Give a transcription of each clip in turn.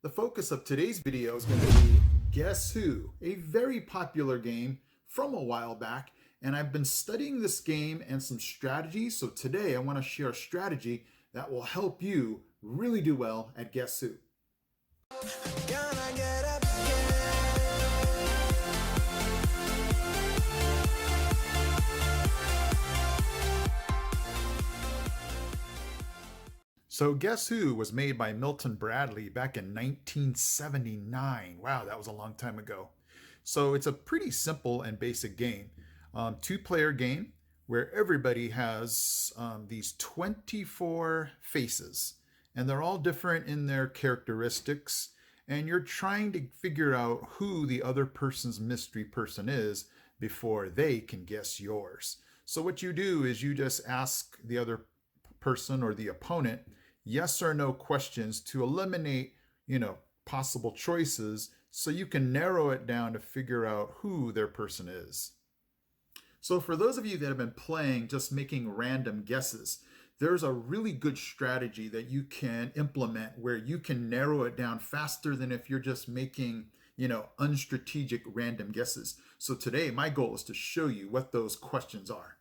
The focus of today's video is going to be Guess Who, a very popular game from a while back, and I've been studying this game and some strategies, so today I want to share a strategy that will help you really do well at Guess Who. Gonna get up So Guess Who was made by Milton Bradley back in 1979. Wow, that was a long time ago. So it's a pretty simple and basic game. Two-player game where everybody has these 24 faces, and they're all different in their characteristics, and you're trying to figure out who the other person's mystery person is before they can guess yours. So what you do is you just ask the other person or the opponent yes or no questions to eliminate, possible choices so you can narrow it down to figure out who their person is. So for those of you that have been playing just making random guesses, there's a really good strategy that you can implement where you can narrow it down faster than if you're just making, unstrategic random guesses. So today my goal is to show you what those questions are.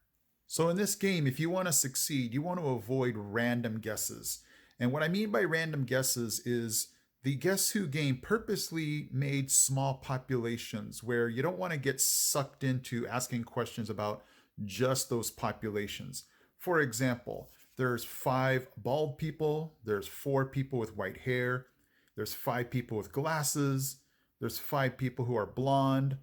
So in this game, if you want to succeed, you want to avoid random guesses. And what I mean by random guesses is the Guess Who game purposely made small populations where you don't want to get sucked into asking questions about just those populations. For example, there's 5 bald people, there's 4 people with white hair, there's 5 people with glasses, there's 5 people who are blonde,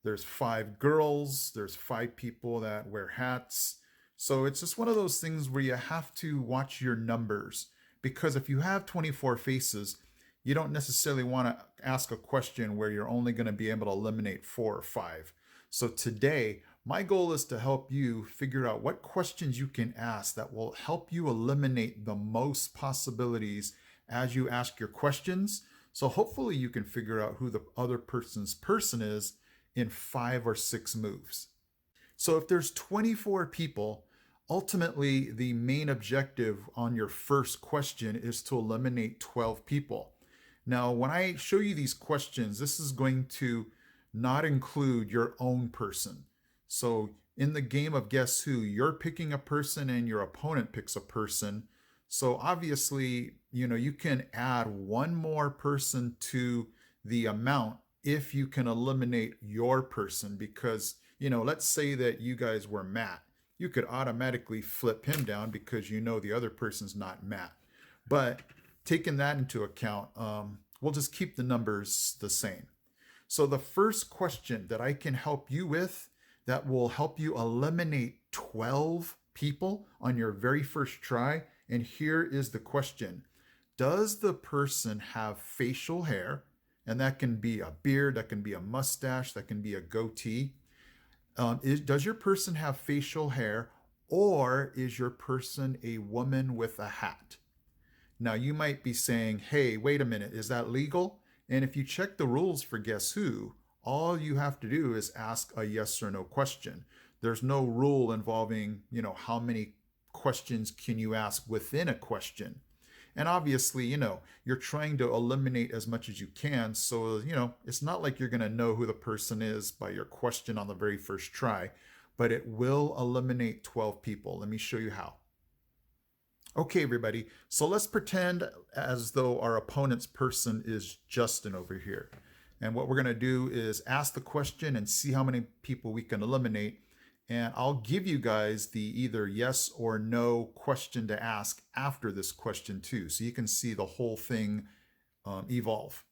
there's 5 girls, there's 5 people that wear hats. So it's just one of those things where you have to watch your numbers, because if you have 24 faces, you don't necessarily want to ask a question where you're only going to be able to eliminate 4 or 5. So today, my goal is to help you figure out what questions you can ask that will help you eliminate the most possibilities as you ask your questions. So hopefully you can figure out who the other person's person is in 5 or 6 moves. So if there's 24 people, ultimately the main objective on your first question is to eliminate 12 people. Now, when I show you these questions, this is going to not include your own person. So in the game of Guess Who, you're picking a person and your opponent picks a person. So obviously, you can add one more person to the amount if you can eliminate your person, because, let's say that you guys were Matt. You could automatically flip him down because the other person's not Matt. But taking that into account, we'll just keep the numbers the same. So the first question that I can help you with that will help you eliminate 12 people on your very first try, and here is the question. Does the person have facial hair? And that can be a beard, that can be a mustache, that can be a goatee. Does your person have facial hair, or is your person a woman with a hat? Now you might be saying, hey, wait a minute, is that legal? And if you check the rules for Guess Who, all you have to do is ask a yes or no question. There's no rule involving, how many questions can you ask within a question. And obviously, you're trying to eliminate as much as you can. So, it's not like you're going to know who the person is by your question on the very first try, but it will eliminate 12 people. Let me show you how. Okay, everybody. So let's pretend as though our opponent's person is Justin over here. And what we're going to do is ask the question and see how many people we can eliminate. And I'll give you guys the either yes or no question to ask after this question too, so you can see the whole thing evolve.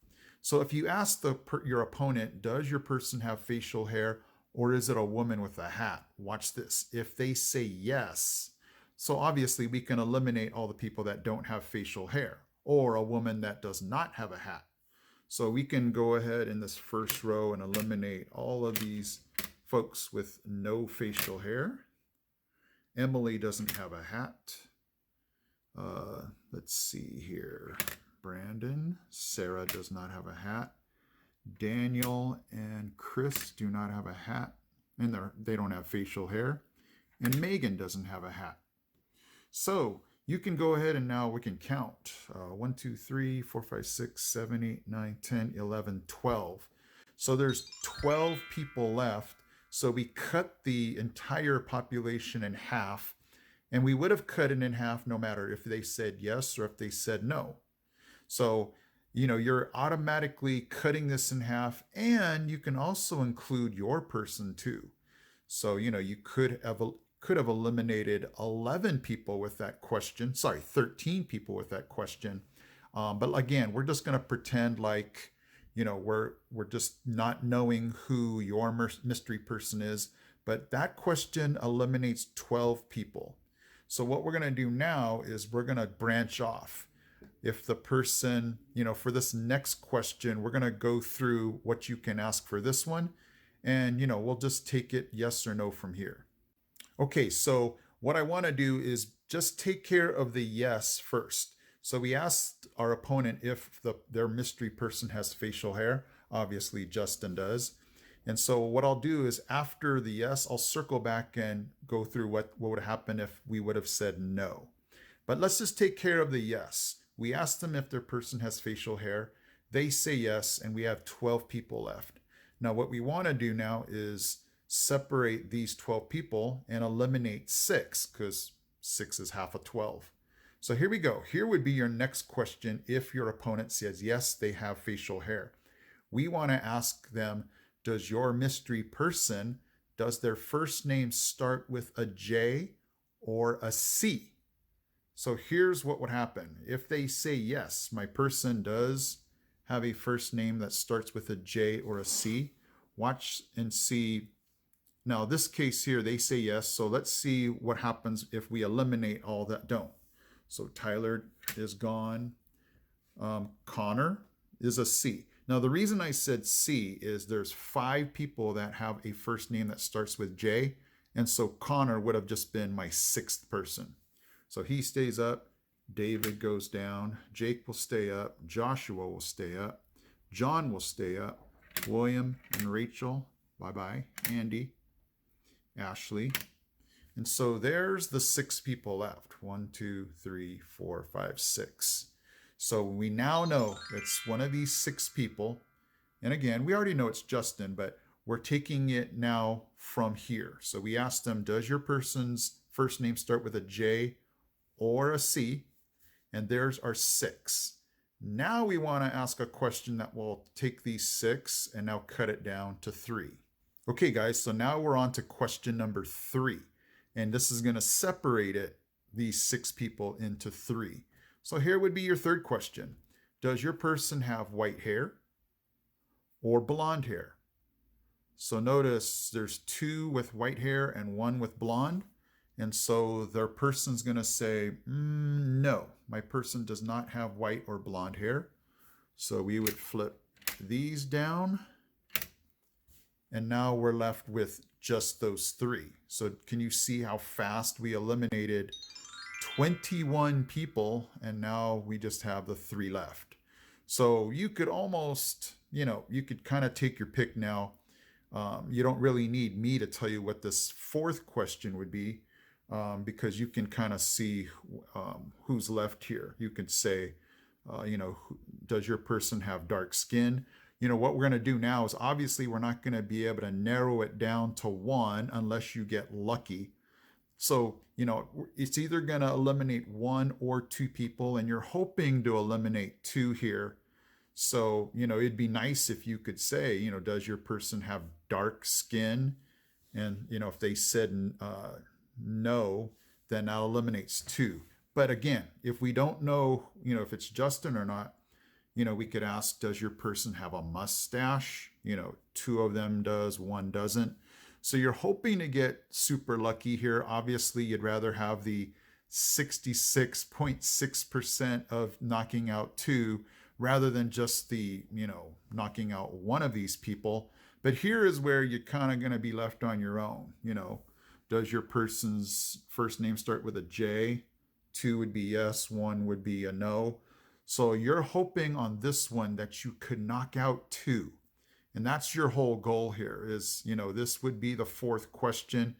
So if you ask your opponent, does your person have facial hair, or is it a woman with a hat? Watch this. If they say yes, so obviously we can eliminate all the people that don't have facial hair, or a woman that does not have a hat. So we can go ahead in this first row and eliminate all of these folks with no facial hair. Emily doesn't have a hat. Let's see here. Brandon, Sarah does not have a hat. Daniel and Chris do not have a hat, and they don't have facial hair. And Megan doesn't have a hat. So you can go ahead and now we can count 1, 2, 3, 4, 5, 6, 7, 8, 9, 10, 11, 12. So there's 12 people left. So we cut the entire population in half, and we would have cut it in half no matter if they said yes or if they said no. So, you're automatically cutting this in half, and you can also include your person too. So, you could have eliminated 11 people with that question. Sorry, 13 people with that question. But again, we're just going to pretend like, we're just not knowing who your mystery person is. But that question eliminates 12 people. So what we're going to do now is we're going to branch off. If the person, for this next question, we're going to go through what you can ask for this one. And, we'll just take it yes or no from here. Okay, so what I want to do is just take care of the yes first. So we asked our opponent if their mystery person has facial hair. Obviously, Justin does. And so what I'll do is after the yes, I'll circle back and go through what would happen if we would have said no. But let's just take care of the yes. We asked them if their person has facial hair. They say yes, and we have 12 people left. Now, what we want to do now is separate these 12 people and eliminate 6, because 6 is half of 12. So here we go. Here would be your next question if your opponent says yes, they have facial hair. We want to ask them, does your mystery person, does their first name start with a J or a C? So here's what would happen. If they say yes, my person does have a first name that starts with a J or a C, watch and see. Now, this case here, they say yes. So let's see what happens if we eliminate all that don't. So Tyler is gone. Connor is a C. Now, the reason I said C is there's 5 people that have a first name that starts with J. And so Connor would have just been my 6th person. So he stays up. David goes down. Jake will stay up. Joshua will stay up. John will stay up. William and Rachel. Bye-bye. Andy. Ashley. And so there's the 6 people left. 1, 2, 3, 4, 5, 6. So we now know it's one of these 6 people. And again, we already know it's Justin, but we're taking it now from here. So we asked them, does your person's first name start with a J or a C? And there's our 6. Now we want to ask a question that will take these 6 and now cut it down to 3. Okay, guys, so now we're on to question number 3. And this is going to separate these 6 people into 3. So here would be your third question. Does your person have white hair or blonde hair? So notice there's 2 with white hair and 1 with blonde. And so their person's going to say, no, my person does not have white or blonde hair. So we would flip these down. And now we're left with just those 3. So can you see how fast we eliminated 21 people, and now we just have the 3 left? So you could almost, you could kind of take your pick now. You don't really need me to tell you what this 4th question would be, because you can kind of see who's left here. You could say, does your person have dark skin? What we're going to do now is obviously we're not going to be able to narrow it down to 1 unless you get lucky. So, it's either going to eliminate 1 or 2 people, and you're hoping to eliminate 2 here. So, it'd be nice if you could say, does your person have dark skin? And, if they said no, then that eliminates 2. But again, if we don't know, if it's Justin or not, we could ask, does your person have a mustache? 2 of them does, 1 doesn't. So you're hoping to get super lucky here. Obviously, you'd rather have the 66.6% of knocking out 2 rather than just the, knocking out 1 of these people. But here is where you're kind of going to be left on your own. Does your person's first name start with a J? 2 would be yes, 1 would be a no. So you're hoping on this one that you could knock out 2. And that's your whole goal here is, this would be the 4th question.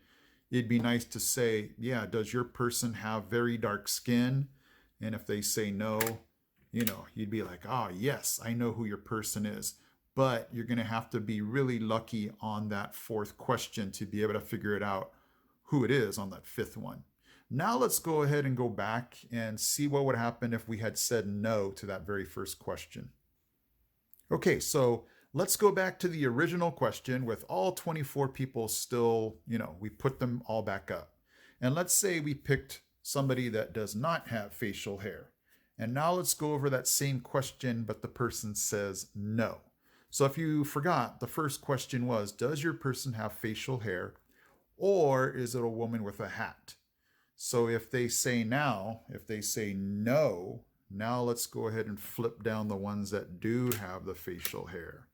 it'd be nice to say, yeah, does your person have very dark skin? And if they say no, you'd be like, oh, yes, I know who your person is. But you're going to have to be really lucky on that fourth question to be able to figure it out who it is on that fifth one. Now let's go ahead and go back and see what would happen if we had said no to that very first question. Okay, so let's go back to the original question with all 24 people still, we put them all back up. And let's say we picked somebody that does not have facial hair. And now let's go over that same question, but the person says no. So if you forgot, the first question was, does your person have facial hair, or is it a woman with a hat? So if they say no, now let's go ahead and flip down the ones that do have the facial hair.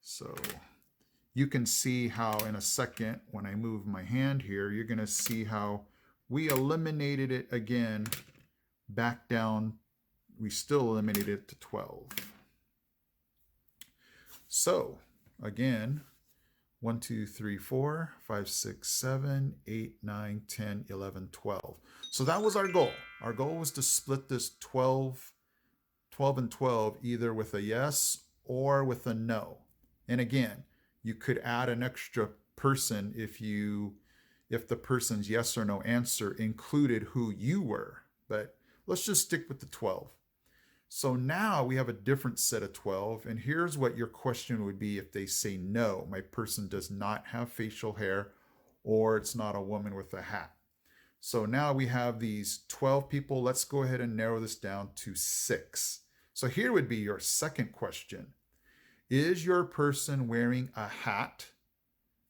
So you can see how in a second, when I move my hand here, you're going to see how we eliminated it again back down. We still eliminated it to 12. So again, 1, 2, 3, 4, 5, 6, 7, 8, 9, 10, 11, 12. So that was our goal. Our goal was to split this 12 and 12 either with a yes or with a no. And again, you could add an extra person if the person's yes or no answer included who you were. But let's just stick with the 12. So now we have a different set of 12, and here's what your question would be if they say no, my person does not have facial hair, or it's not a woman with a hat. So now we have these 12 people. Let's go ahead and narrow this down to 6. So here would be your second question. Is your person wearing a hat?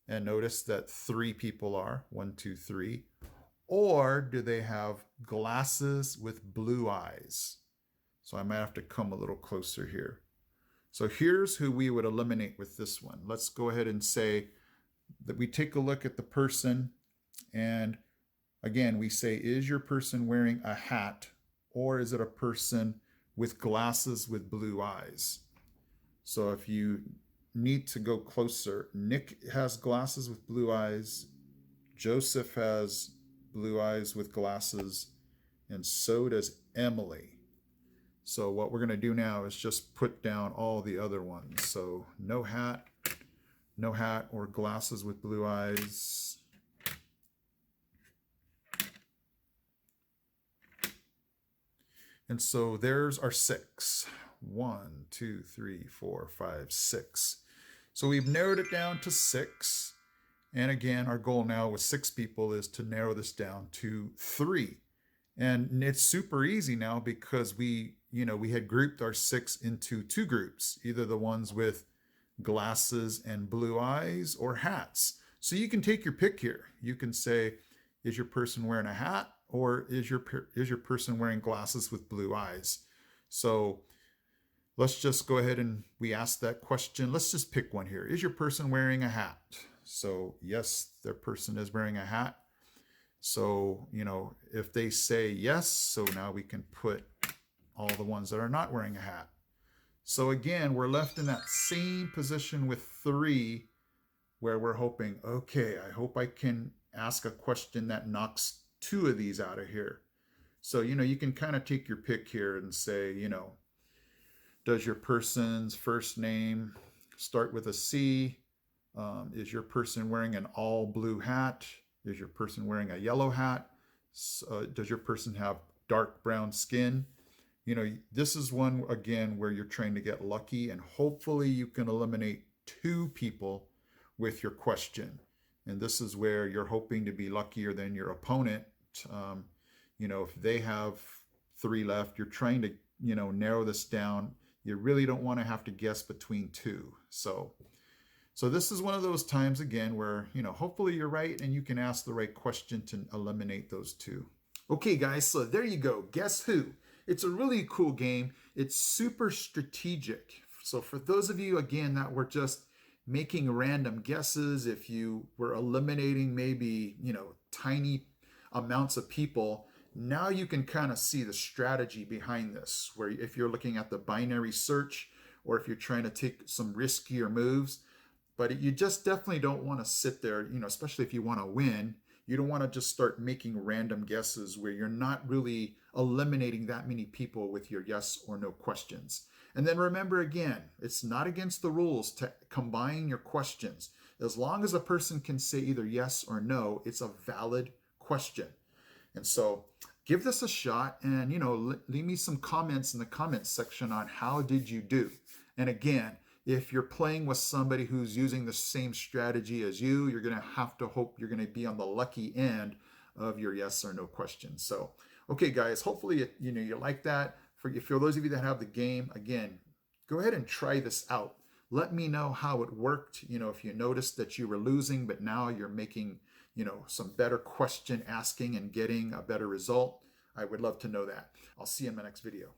And notice that 3 people are, 1, 2, 3. Or do they have glasses with blue eyes? So I might have to come a little closer here. So here's who we would eliminate with this one. Let's go ahead and say that we take a look at the person, and again, we say, is your person wearing a hat, or is it a person with glasses with blue eyes? So if you need to go closer, Nick has glasses with blue eyes, Joseph has blue eyes with glasses, and so does Emily. So what we're going to do now is just put down all the other ones. So no hat or glasses with blue eyes. And so there's our 6. 1, 2, 3, 4, 5, 6. So we've narrowed it down to 6. And again, our goal now with 6 people is to narrow this down to 3. And it's super easy now because we had grouped our 6 into 2 groups, either the ones with glasses and blue eyes or hats. So you can take your pick here. You can say, is your person wearing a hat, or is your person wearing glasses with blue eyes? So let's just go ahead and we ask that question. Let's just pick one here. Is your person wearing a hat? So yes, their person is wearing a hat. So, if they say yes, so now we can put all the ones that are not wearing a hat. So again, we're left in that same position with 3 where we're hoping, okay, I hope I can ask a question that knocks 2 of these out of here. So, you can kind of take your pick here and say, does your person's first name start with a C? Is your person wearing an all blue hat? Is your person wearing a yellow hat? Does your person have dark brown skin? This is one, again, where you're trying to get lucky, and hopefully you can eliminate 2 people with your question. And this is where you're hoping to be luckier than your opponent. If they have 3 left, you're trying to, narrow this down. You really don't want to have to guess between 2. So this is one of those times, again, where, hopefully you're right and you can ask the right question to eliminate those 2. Okay, guys, so there you go. Guess who? It's a really cool game. It's super strategic. So for those of you, again, that were just making random guesses, if you were eliminating maybe, tiny amounts of people, now you can kind of see the strategy behind this, where if you're looking at the binary search, or if you're trying to take some riskier moves. But you just definitely don't want to sit there, especially if you want to win. You don't want to just start making random guesses where you're not really eliminating that many people with your yes or no questions. And then remember again, it's not against the rules to combine your questions. As long as a person can say either yes or no, it's a valid question. And so give this a shot and, leave me some comments in the comments section on how did you do. And again, if you're playing with somebody who's using the same strategy as you, you're going to have to hope you're going to be on the lucky end of your yes or no question. So, okay, guys, hopefully, you like that. For those of you that have the game, again, go ahead and try this out. Let me know how it worked. If you noticed that you were losing, but now you're making, some better question asking and getting a better result. I would love to know that. I'll see you in my next video.